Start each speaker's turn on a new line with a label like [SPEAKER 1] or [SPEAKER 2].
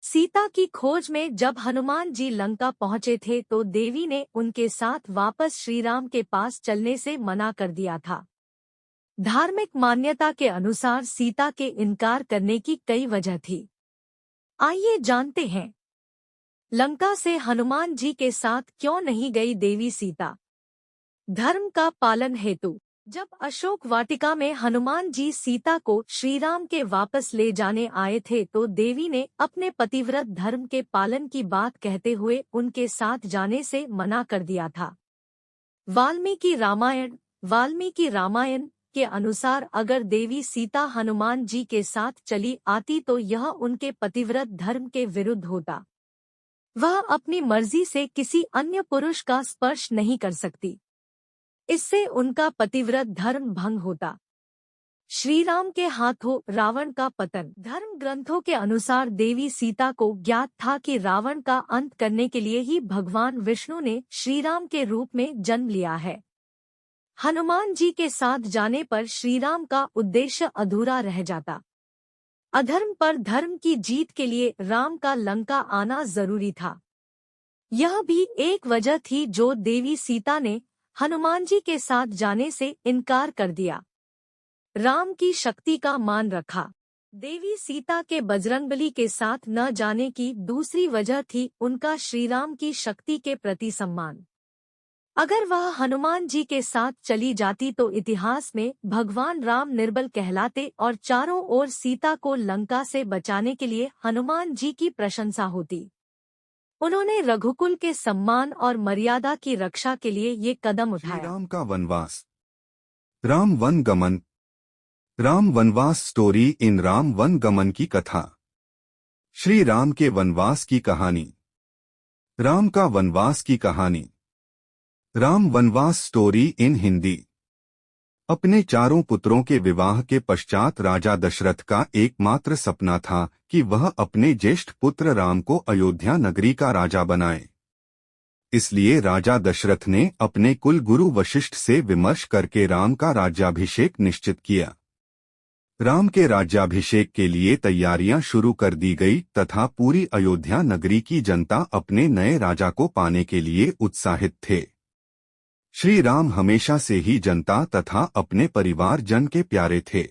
[SPEAKER 1] सीता की खोज में जब हनुमान जी लंका पहुंचे थे तो देवी ने उनके साथ वापस श्रीराम के पास चलने से मना कर दिया था। धार्मिक मान्यता के अनुसार सीता के इनकार करने की कई वजह थी। आइए जानते हैं, लंका से हनुमान जी के साथ क्यों नहीं गई देवी सीता। धर्म का पालन हेतु। जब अशोक वाटिका में हनुमान जी सीता को श्रीराम के वापस ले जाने आए थे तो देवी ने अपने पतिव्रत धर्म के पालन की बात कहते हुए उनके साथ जाने से मना कर दिया था। वाल्मीकि रामायण के अनुसार अगर देवी सीता हनुमान जी के साथ चली आती तो यह उनके पतिव्रत धर्म के विरुद्ध होता। वह अपनी मर्जी से किसी अन्य पुरुष का स्पर्श नहीं कर सकती। इससे उनका पतिव्रत धर्म भंग होता। श्रीराम के हाथों रावण का पतन। धर्म ग्रंथों के अनुसार देवी सीता को ज्ञात था कि रावण का अंत करने के लिए ही भगवान विष्णु ने श्रीराम के रूप में जन्म लिया है। हनुमान जी के साथ जाने पर श्रीराम का उद्देश्य अधूरा रह जाता। अधर्म पर धर्म की जीत के लिए राम का लंका आना जरूरी था। यह भी एक वजह थी जो देवी सीता ने हनुमान जी के साथ जाने से इनकार कर दिया। राम की शक्ति का मान रखा। देवी सीता के बजरंगबली के साथ न जाने की दूसरी वजह थी उनका श्रीराम की शक्ति के प्रति सम्मान। अगर वह हनुमान जी के साथ चली जाती तो इतिहास में भगवान राम निर्बल कहलाते और चारों ओर सीता को लंका से बचाने के लिए हनुमान जी की प्रशंसा होती। उन्होंने रघुकुल के सम्मान और मर्यादा की रक्षा के लिए ये कदम उठाया।
[SPEAKER 2] राम का वनवास। राम वन गमन। राम वनवास स्टोरी इन राम वन गमन की कथा। श्री राम के वनवास की कहानी। राम का वनवास की कहानी। राम वनवास स्टोरी इन हिंदी। अपने चारों पुत्रों के विवाह के पश्चात राजा दशरथ का एकमात्र सपना था कि वह अपने ज्येष्ठ पुत्र राम को अयोध्या नगरी का राजा बनाए। इसलिए राजा दशरथ ने अपने कुल गुरु वशिष्ठ से विमर्श करके राम का राज्याभिषेक निश्चित किया। राम के राज्याभिषेक के लिए तैयारियां शुरू कर दी गई तथा पूरी अयोध्या नगरी की जनता अपने नए राजा को पाने के लिए उत्साहित थे। श्री राम हमेशा से ही जनता तथा अपने परिवार जन के प्यारे थे।